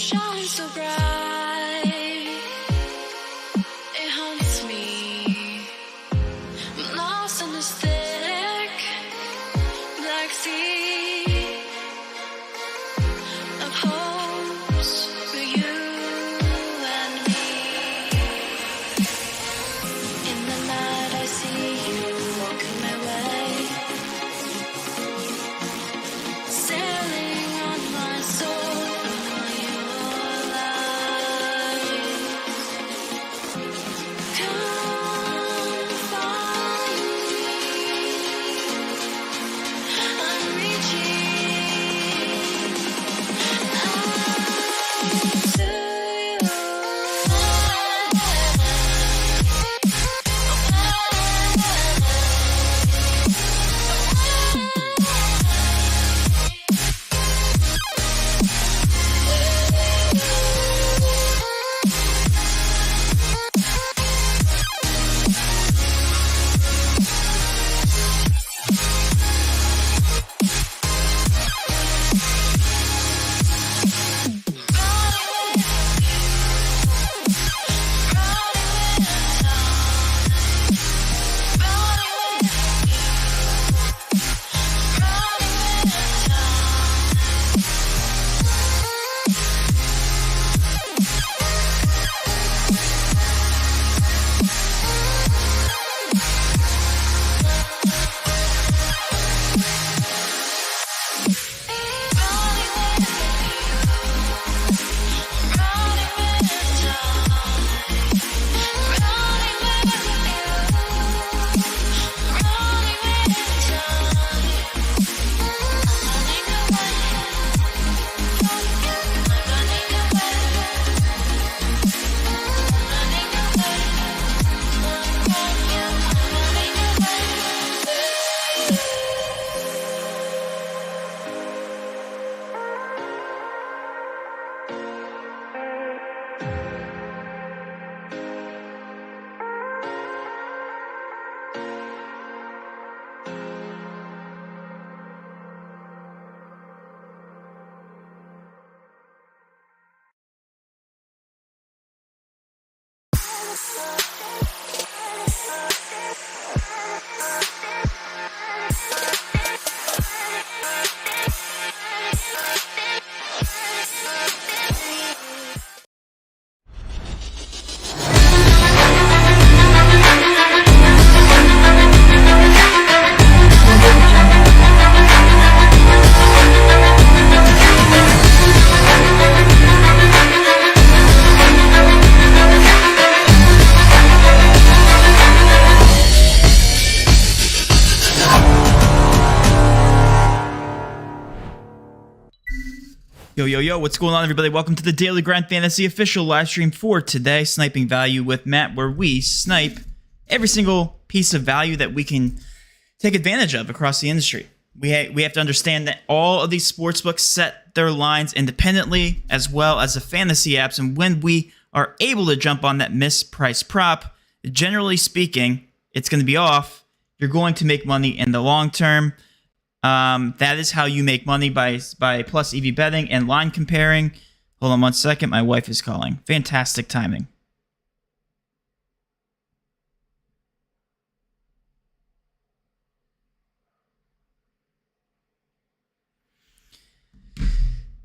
shines so bright, it haunts me. I'm lost in this thick black sea of hopes for you and me. In the night I see you walking my way, sailing on my soul on your light. Come find me, I'm reaching out to Yo, what's going on, everybody? Welcome to the Daily Grind Fantasy official live stream for today, Sniping Value with Matt, where we snipe every single piece of value that we can take advantage of across the industry. We have to understand that all of these sportsbooks set their lines independently, as well as the fantasy apps, and when we are able to jump on that mispriced prop, generally speaking, it's going to be off. You're going to make money in the long term. That is how you make money, by plus EV betting and line comparing. Hold on one second. My wife is calling. Fantastic timing.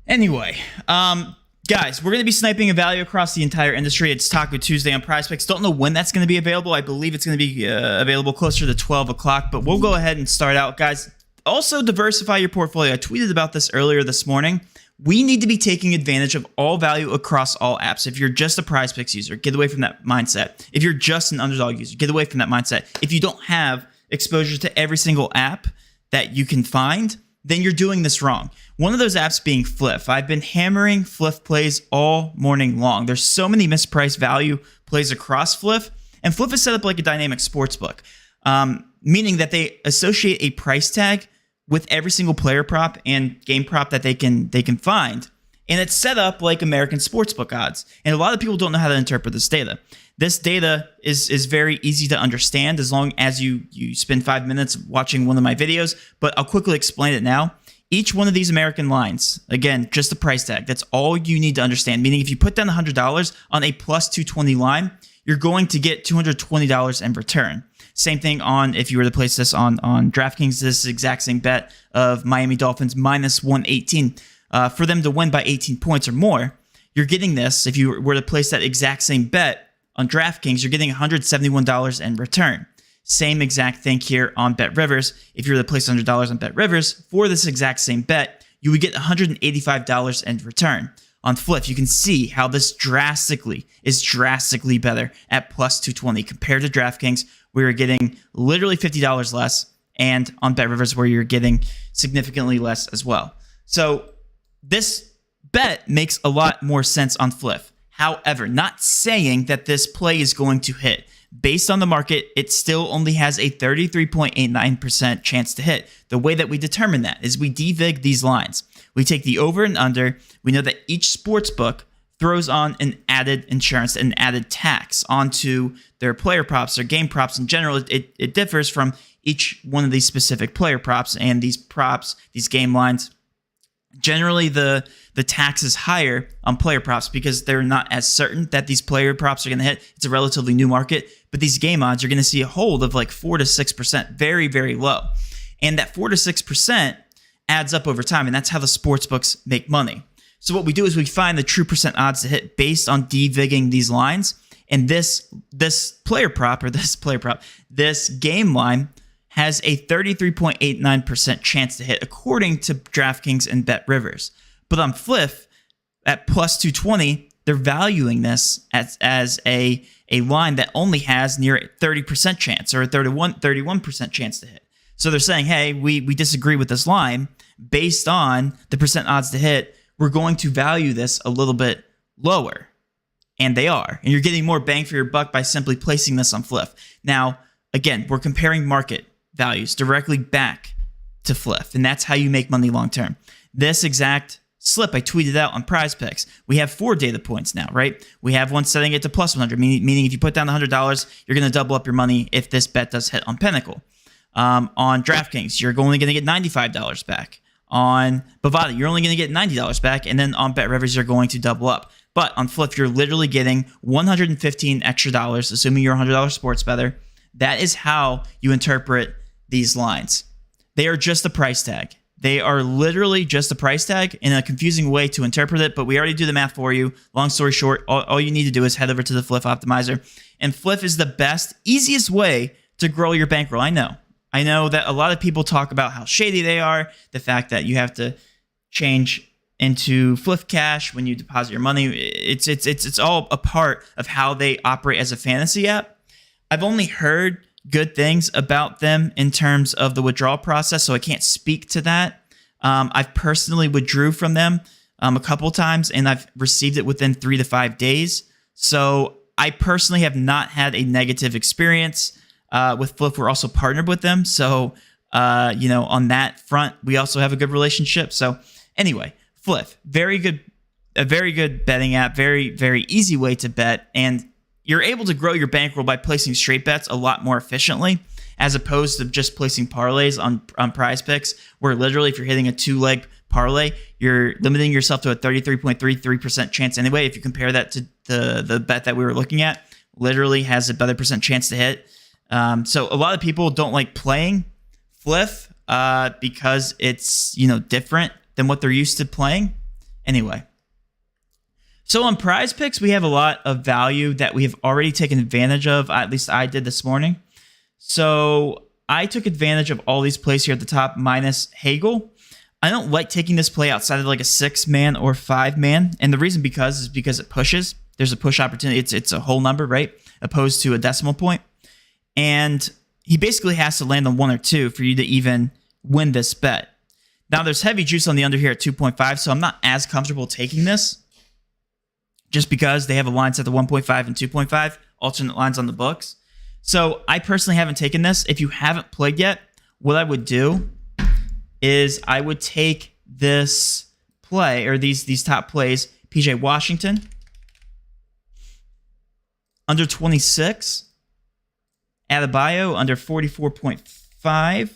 Anyway, guys, we're going to be sniping a value across the entire industry. It's Taco Tuesday on Prizepicks. Don't know when that's going to be available. I believe it's going to be available closer to 12 o'clock, but we'll go ahead and start out, guys. Also, diversify your portfolio. I tweeted about this earlier this morning. We need to be taking advantage of all value across all apps. If you're just a Prizepicks user, get away from that mindset. If you're just an underdog user, get away from that mindset. If you don't have exposure to every single app that you can find, then you're doing this wrong. One of those apps being Fliff. I've been hammering Fliff plays all morning long. There's so many mispriced value plays across Fliff, and Fliff is set up like a dynamic sportsbook, meaning that they associate a price tag with every single player prop and game prop that they can find. And it's set up like American sportsbook odds. And a lot of people don't know how to interpret this data. This data is very easy to understand as long as you spend 5 minutes watching one of my videos, but I'll quickly explain it now. each one of these American lines, again, just the price tag. That's all you need to understand. Meaning if you put down $100 on a plus 220 line, you're going to get $220 in return. Same thing on if you were to place this on DraftKings, this exact same bet of Miami Dolphins minus 118 for them to win by 18 points or more. You're getting this. If you were to place that exact same bet on DraftKings, you're getting $171 in return. Same exact thing here on Bet Rivers. If you were to place $100 on Bet Rivers for this exact same bet, you would get $185 in return. On Flip, you can see how this is drastically better at plus 220 compared to DraftKings, where you're getting literally $50 less, and on Bet Rivers, where you're getting significantly less as well. So this bet makes a lot more sense on Flip. However, not saying that this play is going to hit. Based on the market, it still only has a 33.89% chance to hit. The way that we determine that is we devig these lines. We take the over and under. We know that each sports book throws on an added insurance, an added tax onto their player props, their game props in general. It differs from each one of these specific player props, and these props, these game lines, generally the tax is higher on player props because they're not as certain that these player props are going to hit. It's a relatively new market, but these game odds, you're going to see a hold of like 4 to 6%, very, very low. And that 4 to 6% adds up over time, and that's how the sports books make money. So what we do is we find the true percent odds to hit based on devigging these lines, and this game line has a 33.89% chance to hit according to DraftKings and Bet Rivers. But on Flip, at plus 220, they're valuing this as a line that only has near a 30% chance or a 31% chance to hit. So they're saying, hey, we disagree with this line. Based on the percent odds to hit, we're going to value this a little bit lower. And they are. And you're getting more bang for your buck by simply placing this on Flip. Now, again, we're comparing market values directly back to Flip, and that's how you make money long term. This exact slip I tweeted out on Prizepicks. We have 4 data points now, right? We have one setting it to plus 100, meaning if you put down $100, you're going to double up your money if this bet does hit on Pinnacle. On DraftKings, you're only going to get $95 back. On Bovada, you're only going to get $90 back, and then on Bet Rivers, you're going to double up. But on Flip, you're literally getting $115 extra dollars, assuming you're a $100 sports bettor. That is how you interpret these lines. They are just a price tag. They are literally just a price tag in a confusing way to interpret it, but we already do the math for you. Long story short, all you need to do is head over to the Flip Optimizer. And Flip is the best, easiest way to grow your bankroll. I know that a lot of people talk about how shady they are, the fact that you have to change into Flip Cash when you deposit your money. It's all a part of how they operate as a fantasy app. I've only heard good things about them in terms of the withdrawal process, so I can't speak to that. I've personally withdrew from them a couple times, and I've received it within 3 to 5 days. So I personally have not had a negative experience with Flip. We're also partnered with them, so on that front, we also have a good relationship. So anyway, Flip, a very good betting app, very, very easy way to bet, and you're able to grow your bankroll by placing straight bets a lot more efficiently, as opposed to just placing parlays on Prizepicks, where literally if you're hitting a 2-leg parlay, you're limiting yourself to a 33.33% chance anyway. If you compare that to the bet that we were looking at, literally has a better percent chance to hit. So a lot of people don't like playing Flip because it's different than what they're used to playing. Anyway. So on Prizepicks, we have a lot of value that we have already taken advantage of. At least I did this morning. So I took advantage of all these plays here at the top, minus Hagel. I don't like taking this play outside of like a 6-man or 5-man. And the reason is because it pushes. There's a push opportunity. It's a whole number, right? Opposed to a decimal point. And he basically has to land on 1 or 2 for you to even win this bet. Now there's heavy juice on the under here at 2.5, so I'm not as comfortable taking this, just because they have a line set to 1.5 and 2.5, alternate lines on the books. So I personally haven't taken this. If you haven't played yet, what I would do is I would take this play, or these top plays, PJ Washington, under 26, Adebayo, under 44.5,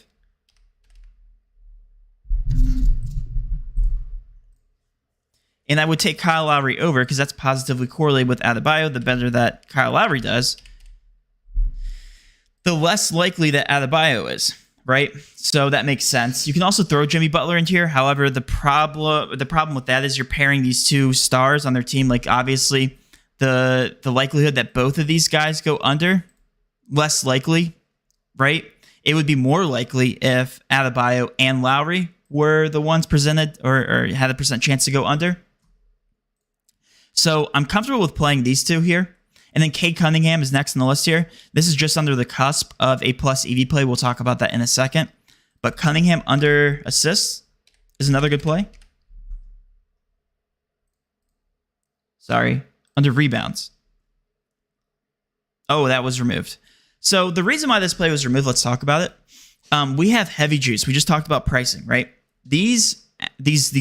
And I would take Kyle Lowry over because that's positively correlated with Adebayo. The better that Kyle Lowry does, the less likely that Adebayo is, right? So that makes sense. You can also throw Jimmy Butler into here. However, the problem with that is you're pairing these two stars on their team. Like, obviously, the likelihood that both of these guys go under, less likely, right? It would be more likely if Adebayo and Lowry were the ones presented or had a percent chance to go under. So I'm comfortable with playing these two here. And then Cade Cunningham is next on the list here. This is just under the cusp of a plus EV play. We'll talk about that in a second. But Cunningham under assists is another good play. Sorry, under rebounds. Oh, that was removed. So the reason why this play was removed, let's talk about it. We have heavy juice. We just talked about pricing, right? These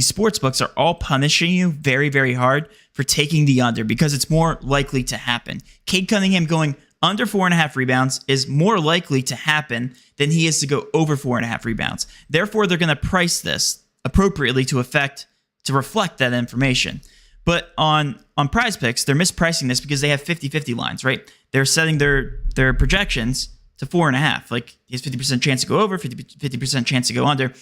sports books are all punishing you very, very hard for taking the under because it's more likely to happen. Cade Cunningham going under 4.5 rebounds is more likely to happen than he is to go over 4.5 rebounds. Therefore, they're going to price this appropriately to reflect that information. But on Prizepicks, they're mispricing this because they have 50-50 lines, right? They're setting their projections to 4.5. Like, he has 50% chance to go over, 50% chance to go under.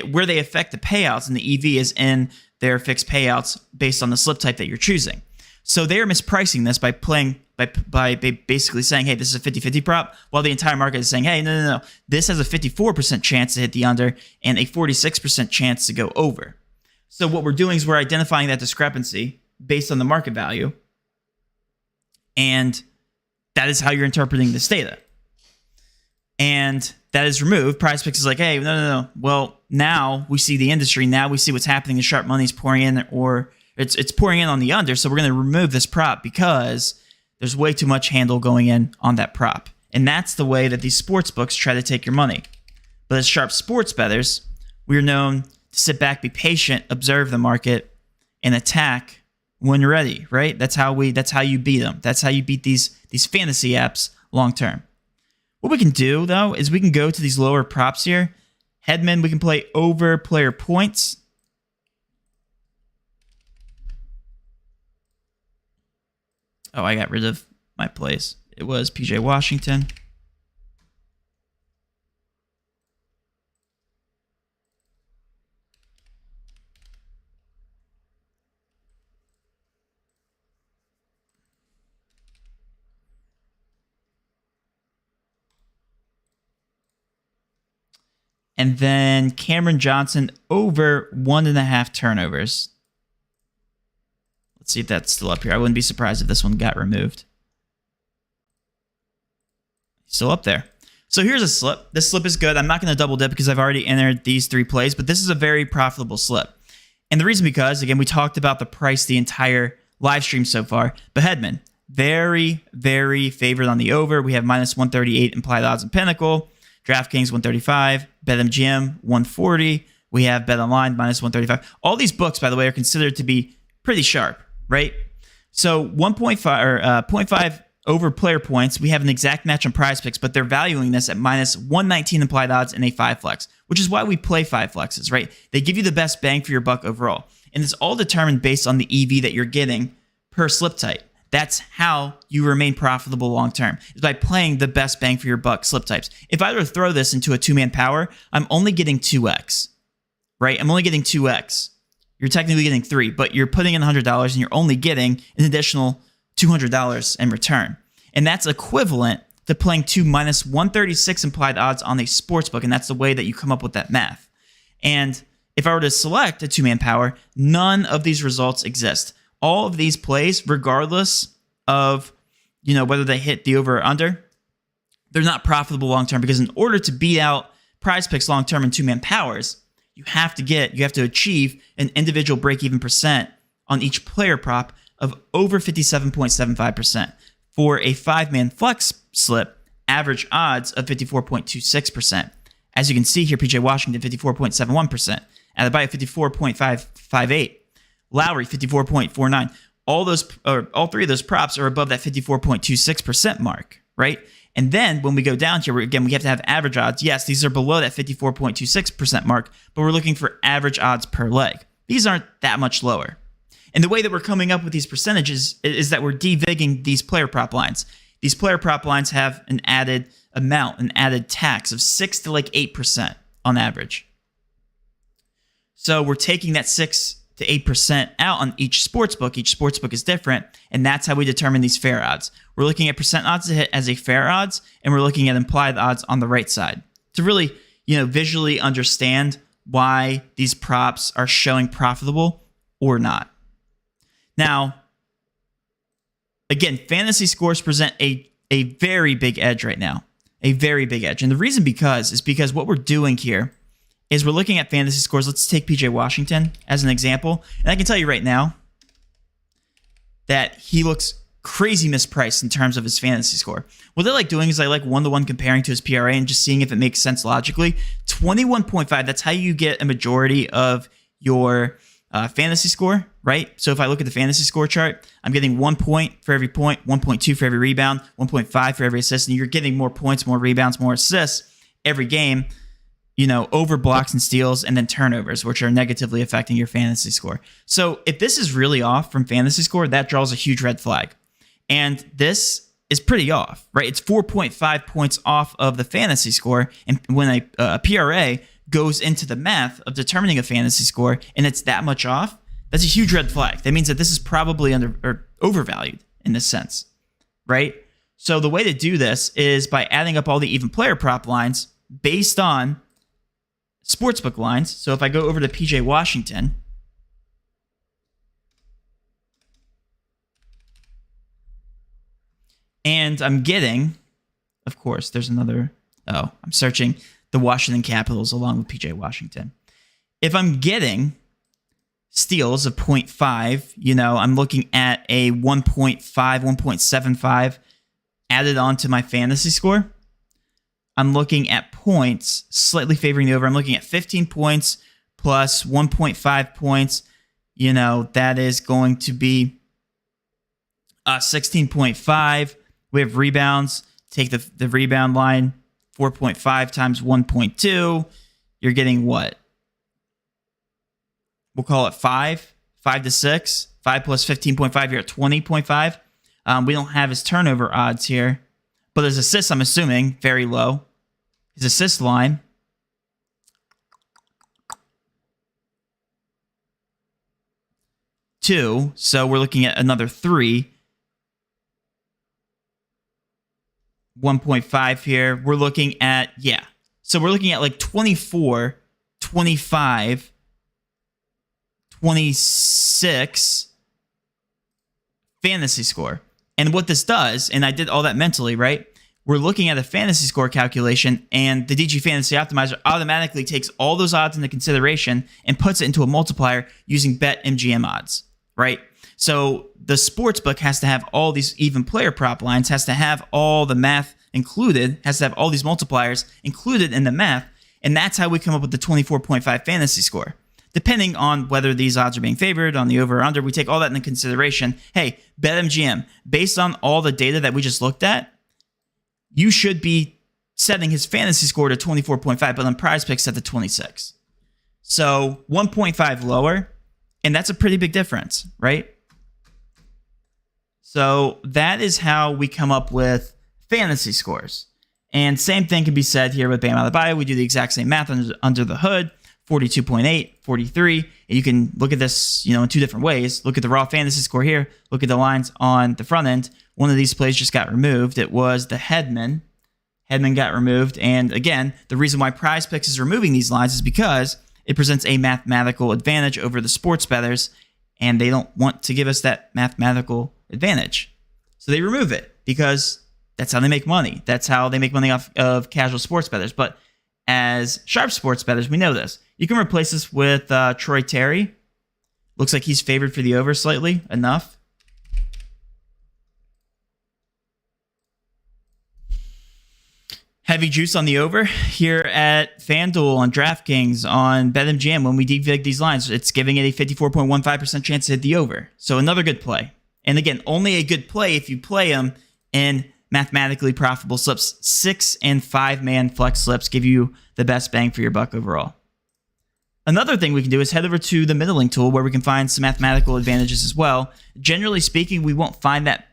Where they affect the payouts and the EV is in their fixed payouts based on the slip type that you're choosing. So they're mispricing this by basically saying, hey, this is a 50-50 prop, while the entire market is saying, hey, no. This has a 54% chance to hit the under and a 46% chance to go over. So what we're doing is we're identifying that discrepancy based on the market value, and that is how you're interpreting this data. And that is removed. Prizepicks is like, hey, no. Well, now we see the industry. Now we see what's happening. The sharp money's pouring in, or it's pouring in on the under. So we're going to remove this prop because there's way too much handle going in on that prop. And that's the way that these sports books try to take your money. But as sharp sports bettors, we are known to sit back, be patient, observe the market, and attack when you're ready, right? That's how you beat them. That's how you beat these fantasy apps long term. What we can do, though, is we can go to these lower props here. Headman, we can play over player points. Oh, I got rid of my plays. It was PJ Washington. And then Cameron Johnson over 1.5 turnovers. Let's see if that's still up here. I wouldn't be surprised if this one got removed. Still up there. So here's a slip. This slip is good. I'm not going to double dip because I've already entered these 3 plays, but this is a very profitable slip. And the reason because, again, we talked about the price the entire live stream so far. But Headman, very, very favored on the over. We have minus 138 implied odds in Pinnacle. DraftKings 135, BetMGM 140. We have BetOnline minus 135. All these books, by the way, are considered to be pretty sharp, right? So 1.5 or 0.5 over player points. We have an exact match on Prizepicks, but they're valuing this at minus 119 implied odds in a 5 flex, which is why we play 5 flexes, right? They give you the best bang for your buck overall, and it's all determined based on the EV that you're getting per slip type. That's how you remain profitable long term, is by playing the best bang for your buck slip types. If I were to throw this into a 2-man power, I'm only getting 2x, right? I'm only getting 2x. You're technically getting 3, but you're putting in $100 and you're only getting an additional $200 in return. And that's equivalent to playing 2 minus 136 implied odds on a sportsbook, and that's the way that you come up with that math. And if I were to select a 2-man power, none of these results exist. All of these plays, regardless of whether they hit the over or under, they're not profitable long term, because in order to beat out Prizepicks long term in 2-man powers, you have to achieve an individual break-even percent on each player prop of over 57.75%. For a 5-man flex slip, average odds of 54.26%. As you can see here, PJ Washington 54.71%, Adebayo 54.558. Lowry, 54.49. All 3 of those props are above that 54.26% mark, right? And then when we go down here, again, we have to have average odds. Yes, these are below that 54.26% mark, but we're looking for average odds per leg. These aren't that much lower. And the way that we're coming up with these percentages is that we're devigging these player prop lines. These player prop lines have an added amount, an added tax of 6 to like 8% on average. So we're taking that 6 to 8% out on each sportsbook. Each sportsbook is different, and that's how we determine these fair odds. We're looking at percent odds to hit as a fair odds, and we're looking at implied odds on the right side to really, visually understand why these props are showing profitable or not. Now, again, fantasy scores present a very big edge right now, a very big edge. And the reason is because what we're doing here is we're looking at fantasy scores. Let's take PJ Washington as an example. And I can tell you right now that he looks crazy mispriced in terms of his fantasy score. What they like doing is they like one-to-one comparing to his PRA and just seeing if it makes sense logically. 21.5, that's how you get a majority of your fantasy score, right? So if I look at the fantasy score chart, I'm getting 1 point for every point, 1.2 for every rebound, 1.5 for every assist, and you're getting more points, more rebounds, more assists every game, over blocks and steals and then turnovers, which are negatively affecting your fantasy score. So if this is really off from fantasy score, that draws a huge red flag. And this is pretty off, right? It's 4.5 points off of the fantasy score. And when a PRA goes into the math of determining a fantasy score and it's that much off, that's a huge red flag. That means that this is probably overvalued in this sense, right? So the way to do this is by adding up all the even player prop lines based on sportsbook lines. So if I go over to PJ Washington, and I'm getting, of course, there's another, I'm searching the Washington Capitals along with PJ Washington. If I'm getting steals of 0.5, I'm looking at a 1.5, 1.75 added on to my fantasy score. I'm looking at points slightly favoring the over. I'm looking at 15 points plus 1.5 points. That is going to be 16.5. We have rebounds. Take the rebound line, 4.5 times 1.2. You're getting what? We'll call it 5 to 6. 5 plus 15.5, you're at 20.5. We don't have his turnover odds here. But his assists, I'm assuming, very low. His assist line, two. So we're looking at another 3. 1.5 here. We're looking at, So we're looking at like 24, 25, 26 fantasy score. And what this does, and I did all that mentally, right? We're looking at a fantasy score calculation, and the DG Fantasy Optimizer automatically takes all those odds into consideration and puts it into a multiplier using BetMGM odds, right? So the sportsbook has to have all these even player prop lines, has to have all the math included, has to have all these multipliers included in the math, and that's how we come up with the 24.5 fantasy score. Depending on whether these odds are being favored on the over or under, we take all that into consideration. Hey, BetMGM, based on all the data that we just looked at, you should be setting his fantasy score to 24.5, but on Prizepicks set to 26. So 1.5 lower, and that's a pretty big difference, right? So that is how we come up with fantasy scores. And same thing can be said here with Bam Out of the Bio. We do the exact same math under the hood, 42.8, 43. And you can look at this, in two different ways. Look at the raw fantasy score here. Look at the lines on the front end. One of these plays just got removed. It was the Hedman. Hedman got removed. And again, the reason why Prizepicks is removing these lines is because it presents a mathematical advantage over the sports bettors, and they don't want to give us that mathematical advantage. So they remove it because that's how they make money. That's how they make money off of casual sports bettors. But as sharp sports bettors, we know this. You can replace this with Troy Terry. Looks like he's favored for the over slightly enough. Heavy juice on the over here at FanDuel, on DraftKings, on BetMGM. When we devig these lines, it's giving it a 54.15% chance to hit the over. So another good play. And again, only a good play if you play them in mathematically profitable slips. 6 and 5 man flex slips give you the best bang for your buck overall. Another thing we can do is head over to the middling tool where we can find some mathematical advantages as well. Generally speaking, we won't find that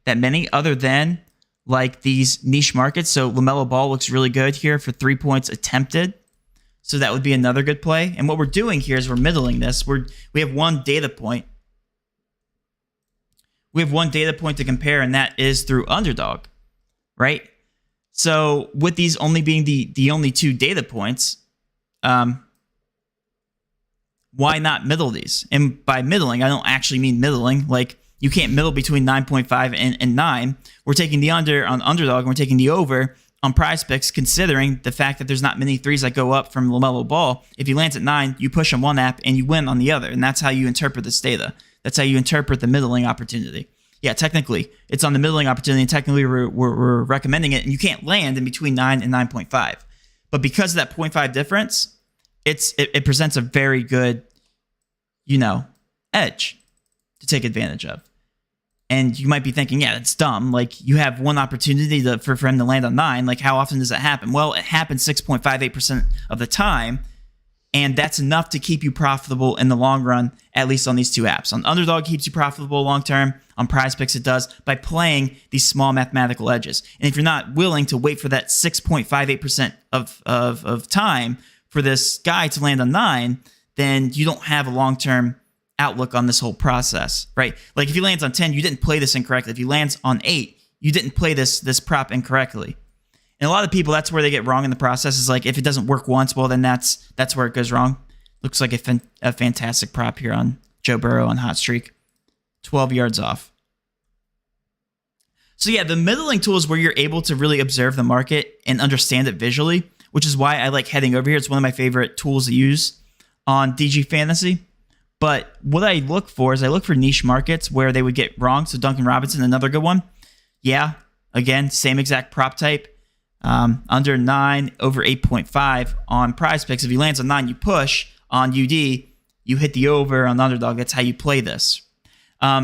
many other than like these niche markets. So LaMelo Ball looks really good here for 3 points attempted. So that would be another good play. And what we're doing here is we're middling this. We have one data point. We have one data point to compare, and that is through underdog, right? So with these only being the only 2 data points, why not middle these? And by middling, I don't actually mean middling. Like, you can't middle between 9.5 and 9. We're taking the under on underdog, and we're taking the over on Prizepicks, considering the fact that there's not many threes that go up from LaMelo Ball. If he lands at 9, you push on one app, and you win on the other. And that's how you interpret this data. That's how you interpret the middling opportunity. Yeah, technically, it's on the middling opportunity, and technically we're recommending it, and you can't land in between 9 and 9.5. But because of that 0.5 difference, it presents a very good, edge to take advantage of. And you might be thinking, yeah, that's dumb. Like, you have one opportunity for him to land on 9. Like, how often does that happen? Well, it happens 6.58% of the time. And that's enough to keep you profitable in the long run, at least on these 2 apps. On Underdog, it keeps you profitable long term. On Prizepicks, it does by playing these small mathematical edges. And if you're not willing to wait for that 6.58% of time for this guy to land on 9, then you don't have a long-term outlook on this whole process, right? Like, if he lands on 10, you didn't play this incorrectly. If he lands on 8, you didn't play this prop incorrectly. And a lot of people, that's where they get wrong in the process, is like, if it doesn't work once, well, then that's where it goes wrong. Looks like a fantastic prop here on Joe Burrow on hot streak. 12 yards off. So yeah, the middling tool is where you're able to really observe the market and understand it visually, which is why I like heading over here. It's one of my favorite tools to use on DG Fantasy. But what I look for is I look for niche markets where they would get wrong. So Duncan Robinson, another good one. Yeah, again, same exact prop type. Under 9, over 8.5 on Prizepicks. If he lands on 9, you push. On UD, you hit the over. On Underdog, that's how you play this.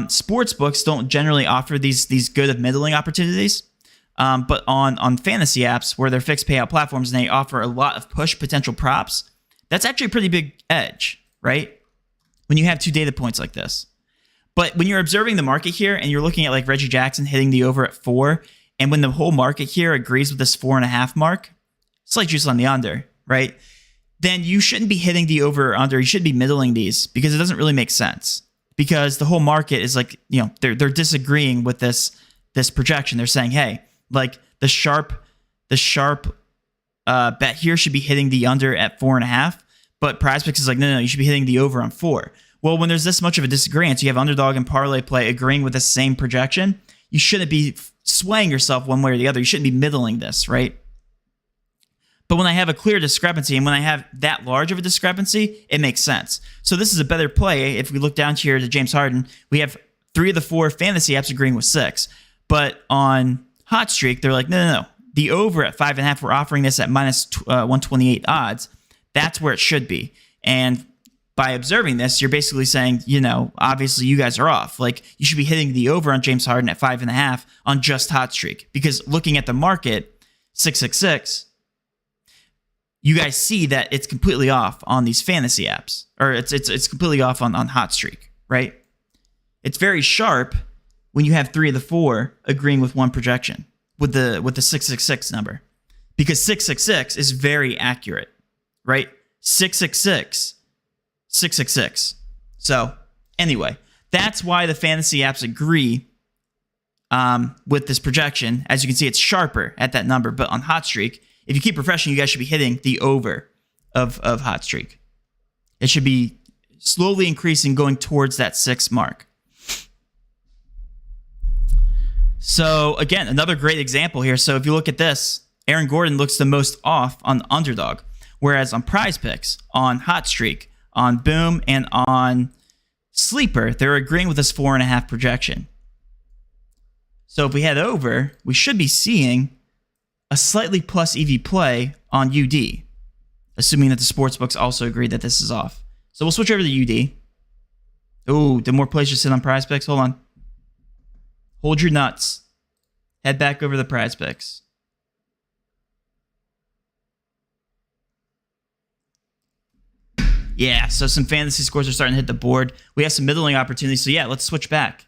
Sports books don't generally offer these good middling opportunities. But on fantasy apps where they're fixed payout platforms and they offer a lot of push potential props, that's actually a pretty big edge, right? When you have 2 data points like this. But when you're observing the market here and you're looking at like Reggie Jackson hitting the over at 4, and when the whole market here agrees with this 4.5 mark, slight juice on the under, right? Then you shouldn't be hitting the over or under. You should be middling these because it doesn't really make sense. Because the whole market is like, they're disagreeing with this projection. They're saying, hey, like the sharp bet here should be hitting the under at 4.5. But Prizepicks is like, no, you should be hitting the over on 4. Well, when there's this much of a disagreement, you have underdog and parlay play agreeing with the same projection, you shouldn't be swaying yourself one way or the other. You shouldn't be middling this, right? But when I have a clear discrepancy and when I have that large of a discrepancy, it makes sense. So this is a better play. If we look down here to James Harden, we have 3 of the 4 fantasy apps agreeing with 6. But on Hot Streak, they're like, no. The over at 5.5, we're offering this at minus 128 odds. That's where it should be. And by observing this, you're basically saying, obviously you guys are off. Like, you should be hitting the over on James Harden at 5.5 on just Hot Streak. Because looking at the market, 666, you guys see that it's completely off on these fantasy apps. Or it's completely off on Hot Streak, right? It's very sharp when you have 3 of the 4 agreeing with one projection, with the 666 number. Because 666 is very accurate, right? 666. 666. So anyway, that's why the fantasy apps agree with this projection. As you can see, it's sharper at that number. But on Hot Streak, if you keep refreshing, you guys should be hitting the over of Hot Streak. It should be slowly increasing, going towards that 6 mark. So again, another great example here. So if you look at this, Aaron Gordon looks the most off on Underdog, whereas on Prizepicks, on Hot Streak, on Boom, and on Sleeper, they're agreeing with this 4.5 projection. So if we head over, we should be seeing a slightly plus EV play on UD, assuming that the sportsbooks also agree that this is off. So we'll switch over to UD. Oh, did more plays just sit on Prizepicks? Hold on. Hold your nuts. Head back over the Prizepicks. Yeah, so some fantasy scores are starting to hit the board. We have some middling opportunities. So yeah, let's switch back.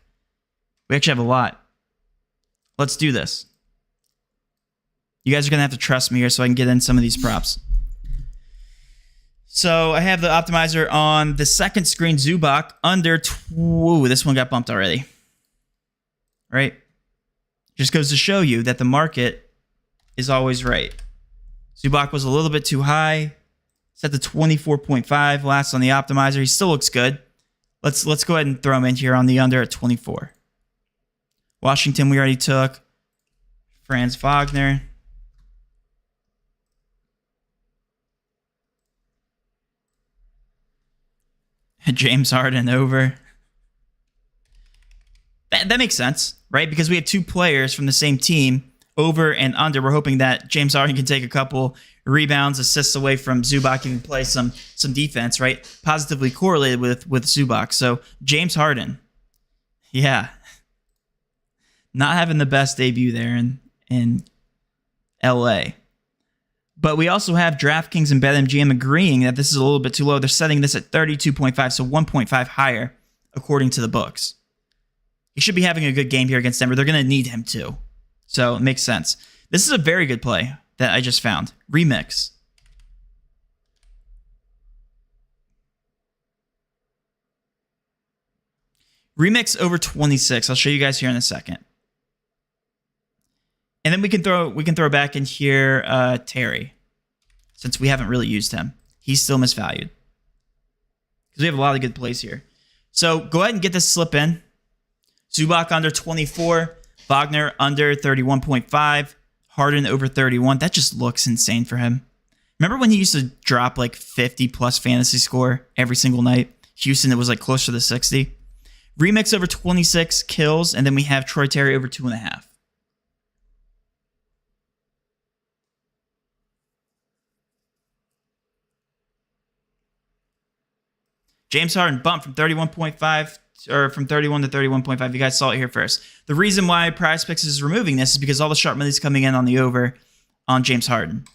We actually have a lot. Let's do this. You guys are going to have to trust me here so I can get in some of these props. So I have the optimizer on the second screen, Zubak, under... Whoa, this one got bumped already. Right? Just goes to show you that the market is always right. Zubak was a little bit too high. Set to 24.5 last on the optimizer. He still looks good. Let's go ahead and throw him in here on the under at 24. Washington we already took. Franz Wagner. James Harden over. That makes sense, right? Because we have two players from the same team, over and under. We're hoping that James Harden can take a couple rebounds, assists away from Zubak and play some defense, right? Positively correlated with Zubak. So James Harden, yeah, not having the best debut there in LA. But we also have DraftKings and BetMGM agreeing that this is a little bit too low. They're setting this at 32.5, so 1.5 higher, according to the books. He should be having a good game here against Denver. They're going to need him too. So it makes sense. This is a very good play that I just found. Remix. Remix over 26. I'll show you guys here in a second. And then we can throw back in here Terry, since we haven't really used him. He's still misvalued because we have a lot of good plays here. So go ahead and get this slip in. Zubak under 24, Wagner under 31.5, Harden over 31. That just looks insane for him. Remember when he used to drop like 50 plus fantasy score every single night? Houston, it was like closer to 60. Remix over 26 kills, and then we have Troy Terry over 2.5. James Harden bumped from 31.5 or from 31 to 31.5. You guys saw it here first. The reason why Prizepicks is removing this is because all the sharp money is coming in on the over on James Harden.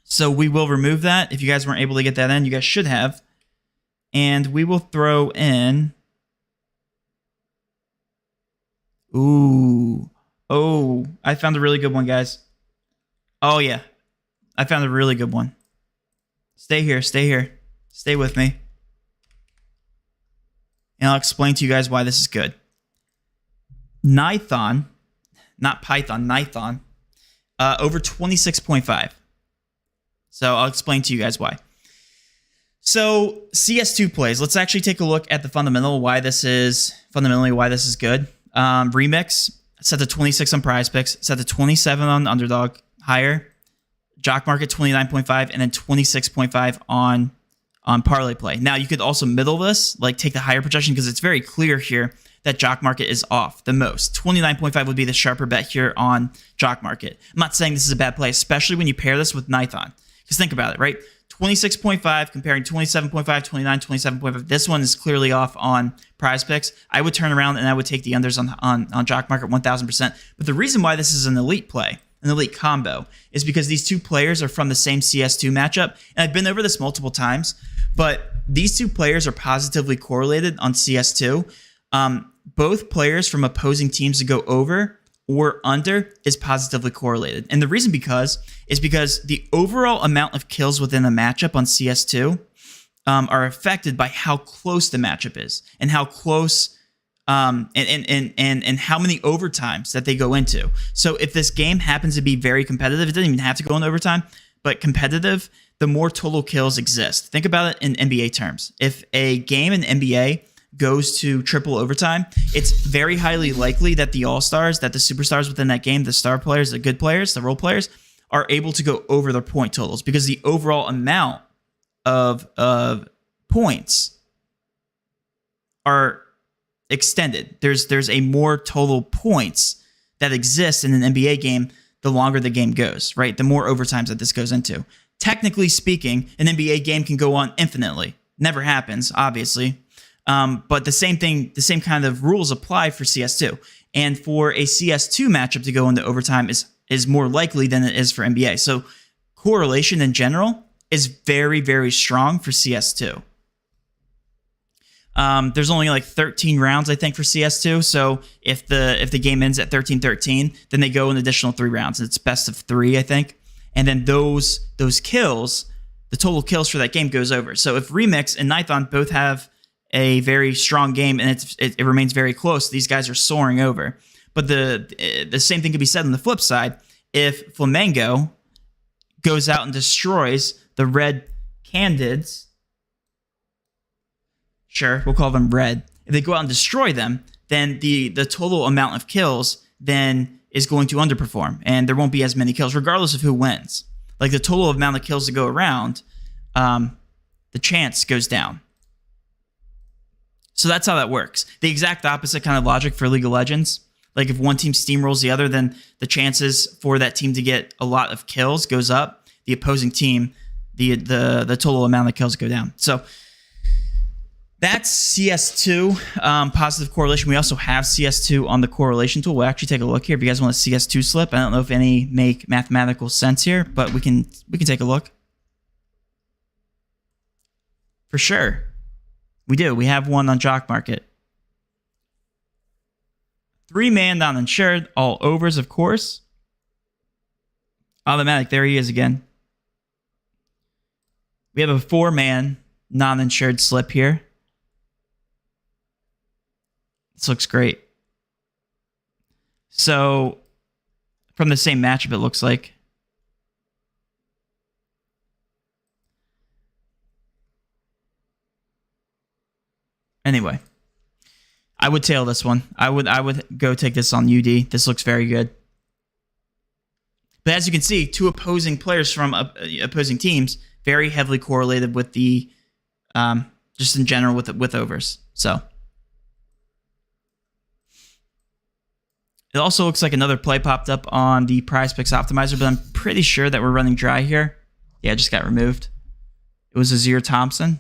So we will remove that. If you guys weren't able to get that in, you guys should have. And we will throw in... Ooh. Oh, I found a really good one, guys. Oh, yeah. I found a really good one. Stay here. Stay here. Stay with me. And I'll explain to you guys why this is good. Nithon, not Python, Nithon, over 26.5. So I'll explain to you guys why. So CS2 plays. Let's actually take a look at the fundamentally why this is good. Remix set to 26 on Prizepicks, set to 27 on Underdog, higher. Jock Market 29.5, and then 26.5 on Parlay Play. Now, you could also middle this, like take the higher projection, because it's very clear here that Jock Market is off the most. 29.5 would be the sharper bet here on Jock Market. I'm not saying this is a bad play, especially when you pair this with Nithon. Because think about it, right? 26.5 comparing 27.5, 29, 27.5. This one is clearly off on Prizepicks. I would turn around and I would take the unders on Jock Market 1,000%. But the reason why this is an elite play, an elite combo, is because these two players are from the same CS2 matchup. And I've been over this multiple times, but these two players are positively correlated on CS2. Both players from opposing teams to go over or under is positively correlated. And the reason is because the overall amount of kills within a matchup on CS2 are affected by how close the matchup is and how close and how many overtimes that they go into. So if this game happens to be very competitive, it doesn't even have to go in overtime, but competitive, the more total kills exist. Think about it in NBA terms. If a game in NBA goes to triple overtime, it's very highly likely that the all-stars, that the superstars within that game, the star players, the good players, the role players, are able to go over their point totals because the overall amount of points are extended. There's a more total points that exist in an NBA game the longer the game goes, right? The more overtimes that this goes into. Technically speaking, an NBA game can go on infinitely. Never happens, obviously. But the same kind of rules apply for CS2. And for a CS2 matchup to go into overtime is more likely than it is for NBA. So correlation in general is very, very strong for CS2. There's only like 13 rounds, I think, for CS2. So if the game ends at 13-13, then they go an additional 3 rounds. It's best of 3, I think. And then those kills, the total kills for that game goes over. So if Remix and Nithon both have a very strong game and it remains very close, these guys are soaring over. But the same thing could be said on the flip side. If Flamengo goes out and destroys the red Candids, sure, we'll call them red. If they go out and destroy them, then the total amount of kills then is going to underperform, and there won't be as many kills, regardless of who wins. Like the total amount of kills that go around, the chance goes down. So that's how that works. The exact opposite kind of logic for League of Legends. Like if one team steamrolls the other, then the chances for that team to get a lot of kills goes up. The opposing team, the total amount of kills go down. So that's CS2 positive correlation. We also have CS2 on the correlation tool. We'll actually take a look here. If you guys want a CS2 slip, I don't know if any make mathematical sense here, but we can take a look. For sure. We do. We have one on Jock Market. 3-man non-insured, all overs, of course. Automatic. There he is again. We have a 4-man non-insured slip here. This looks great. So, from the same matchup, it looks like. Anyway, I would tail this one. I would go take this on UD. This looks very good. But as you can see, 2 opposing players from opposing teams very heavily correlated with the just in general with overs. So it also looks like another play popped up on the Prizepicks optimizer, but I'm pretty sure that we're running dry here. Yeah, it just got removed. It was Azir Thompson.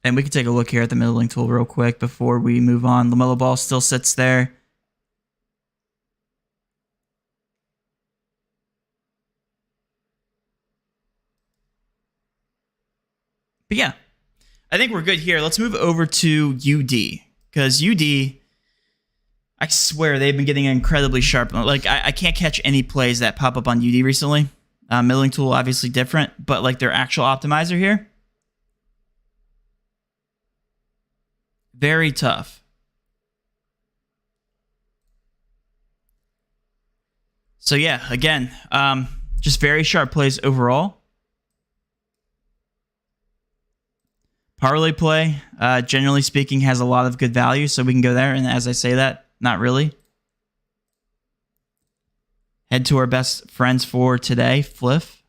And we can take a look here at the middling tool real quick before we move on. LaMelo Ball still sits there. But yeah, I think we're good here. Let's move over to UD. Because UD, I swear they've been getting incredibly sharp. Like, I can't catch any plays that pop up on UD recently. Middling tool, obviously different. But like their actual optimizer here, very tough. So yeah, again, just very sharp plays overall. Parlay play, generally speaking, has a lot of good value, so we can go there. And as I say that, not really. Head to our best friends for today, Fliff.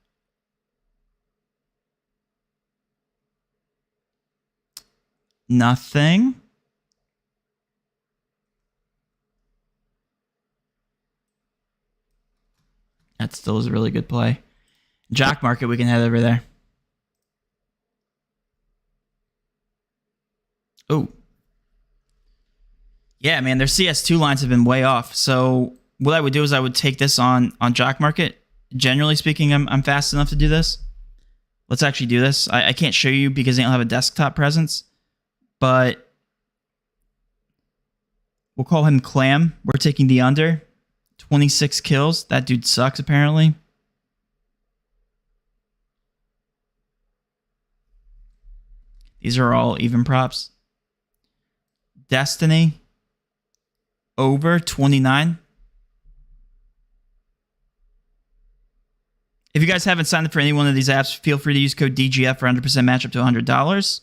Nothing. That still is a really good play. Jock Market, we can head over there. Oh. Yeah, man, their CS2 lines have been way off. So what I would do is I would take this on Jock Market. Generally speaking, I'm fast enough to do this. Let's actually do this. I can't show you because they don't have a desktop presence. But we'll call him Clam. We're taking the under. 26 kills. That dude sucks, apparently. These are all even props. Destiny. Over 29. If you guys haven't signed up for any one of these apps, feel free to use code DGF for 100% match up to $100.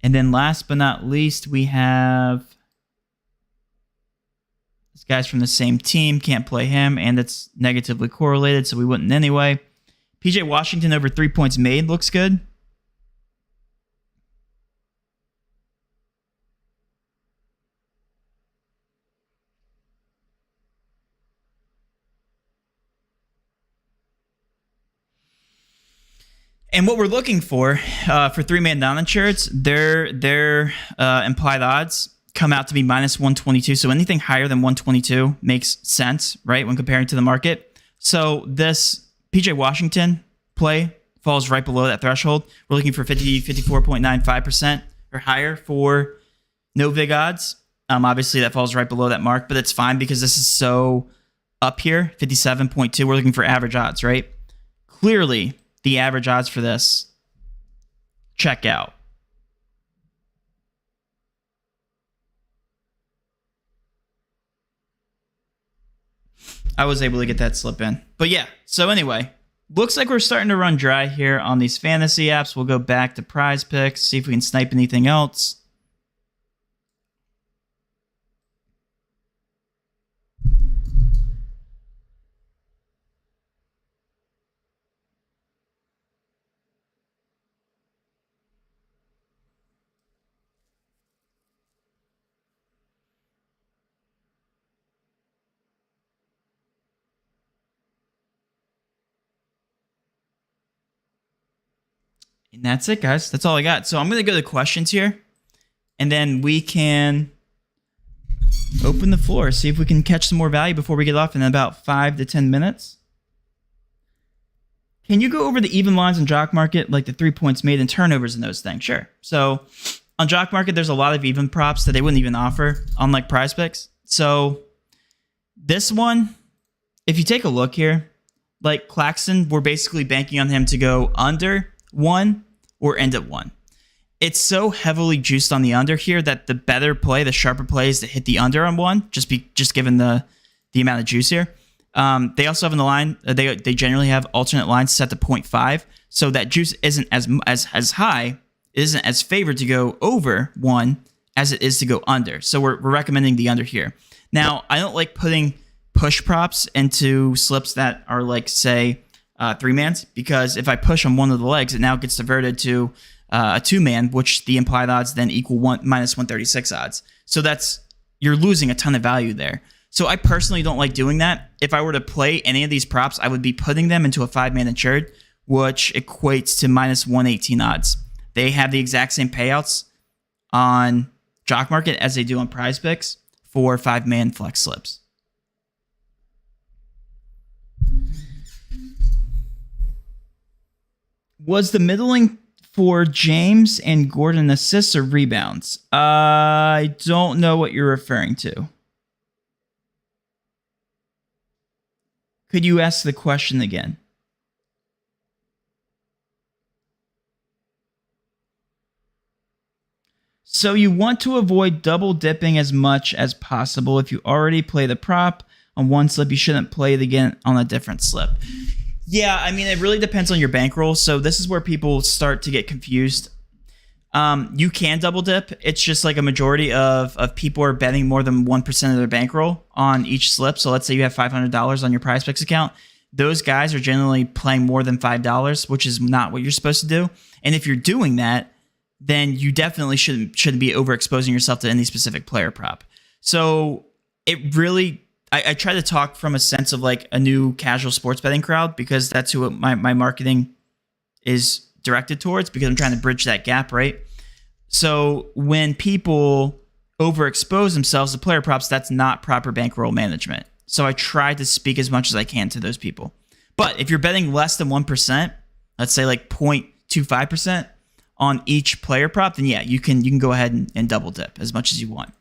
And then last but not least, we have this guy's from the same team. Can't play him, and it's negatively correlated, so we wouldn't anyway. PJ Washington over 3 points made looks good. And what we're looking for 3-man non-insureds, their implied odds come out to be minus 122. So anything higher than 122 makes sense, right, when comparing to the market. So this PJ Washington play falls right below that threshold. We're looking for 54.95% or higher for no vig odds. Obviously, that falls right below that mark, but it's fine because this is so up here, 57.2. We're looking for average odds, right? Clearly, the average odds for this check out. I was able to get that slip in. But yeah, so anyway, looks like we're starting to run dry here on these fantasy apps. We'll go back to Prizepicks, see if we can snipe anything else. And that's it, guys. That's all I got. So I'm going to go to questions here, and then we can open the floor, see if we can catch some more value before we get off in about 5 to 10 minutes. Can you go over the even lines on Jock Market, like the 3 points made and turnovers and those things? Sure. So on Jock Market, there's a lot of even props that they wouldn't even offer on like Prizepicks. So this one, if you take a look here, like Claxton, we're basically banking on him to go under 1 or end at 1. It's so heavily juiced on the under here that the better play, the sharper play is to hit the under on 1, just given the amount of juice here. They also have in the line, they generally have alternate lines set to 0.5, so that juice isn't as high, it isn't as favored to go over 1 as it is to go under. So we're recommending the under here. Now, I don't like putting push props into slips that are like, say, 3-mans, because if I push on one of the legs, it now gets diverted to a 2-man, which the implied odds then equal minus 136 odds. So you're losing a ton of value there. So I personally don't like doing that. If I were to play any of these props, I would be putting them into a 5-man insured, which equates to minus 118 odds. They have the exact same payouts on Jock Market as they do on Prizepicks for 5-man flex slips. Was the middling for James and Gordon assists or rebounds? I don't know what you're referring to. Could you ask the question again? So you want to avoid double dipping as much as possible. If you already play the prop on one slip, you shouldn't play it again on a different slip. Yeah, I mean, it really depends on your bankroll. So this is where people start to get confused. You can double dip. It's just like a majority of people are betting more than 1% of their bankroll on each slip. So let's say you have $500 on your Prizepicks account. Those guys are generally playing more than $5, which is not what you're supposed to do. And if you're doing that, then you definitely shouldn't be overexposing yourself to any specific player prop. So it really... I try to talk from a sense of like a new casual sports betting crowd, because that's who my marketing is directed towards, because I'm trying to bridge that gap, right? So when people overexpose themselves to player props, that's not proper bankroll management. So I try to speak as much as I can to those people. But if you're betting less than 1%, let's say like 0.25% on each player prop, then yeah, you can go ahead and double dip as much as you want.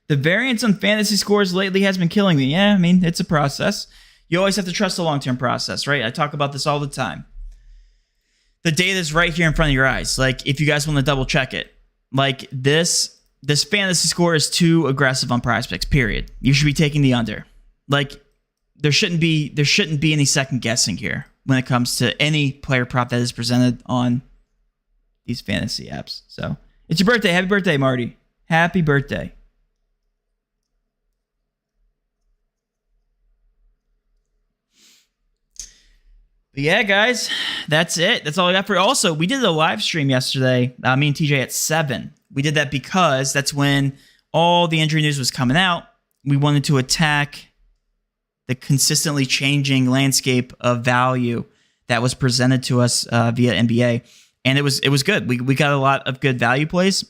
The variance on fantasy scores lately has been killing me. Yeah, I mean, it's a process. You always have to trust the long-term process, right? I talk about this all the time. The data is right here in front of your eyes. Like, if you guys want to double check it, like this fantasy score is too aggressive on Prizepicks, period. You should be taking the under. Like, there shouldn't be any second guessing here when it comes to any player prop that is presented on these fantasy apps. So, it's your birthday. Happy birthday, Marty. Happy birthday. But yeah, guys, that's it. That's all I got for you. Also, we did a live stream yesterday, me and TJ at 7. We did that because that's when all the injury news was coming out. We wanted to attack the consistently changing landscape of value that was presented to us via NBA. And it was good. We got a lot of good value plays,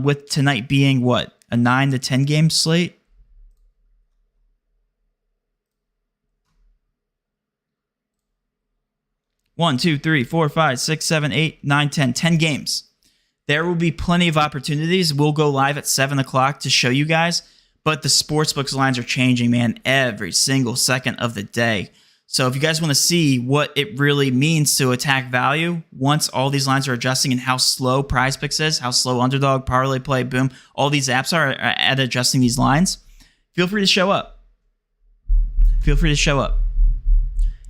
with tonight being what, a 9 to 10 game slate. One, two, three, four, 5, 6, 7, 8, 9, 10. 10 games. There will be plenty of opportunities. We'll go live at 7 o'clock to show you guys, but the sportsbooks lines are changing, man, every single second of the day. So if you guys want to see what it really means to attack value once all these lines are adjusting, and how slow Prizepicks is, how slow Underdog, Parlay Play, Boom, all these apps are at adjusting these lines, feel free to show up. Feel free to show up.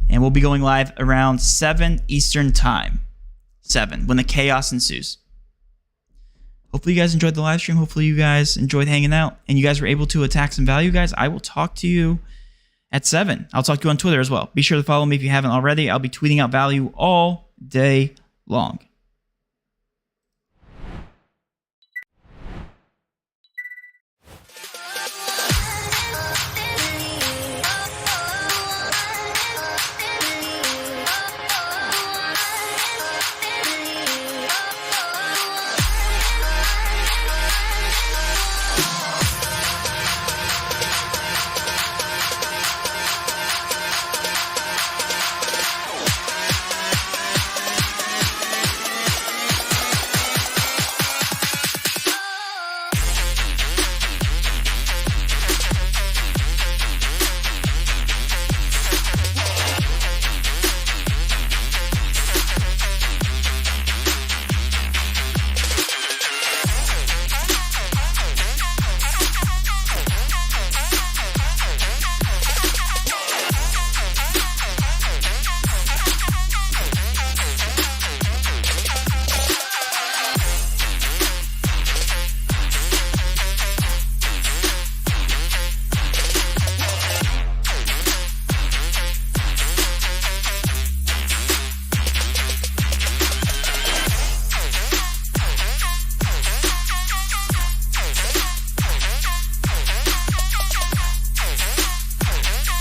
And we'll be going live around 7 Eastern time. 7, when the chaos ensues. Hopefully you guys enjoyed the live stream. Hopefully you guys enjoyed hanging out, and you guys were able to attack some value, guys. I will talk to you at 7. I'll talk to you on Twitter as well. Be sure to follow me if you haven't already. I'll be tweeting out value all day long.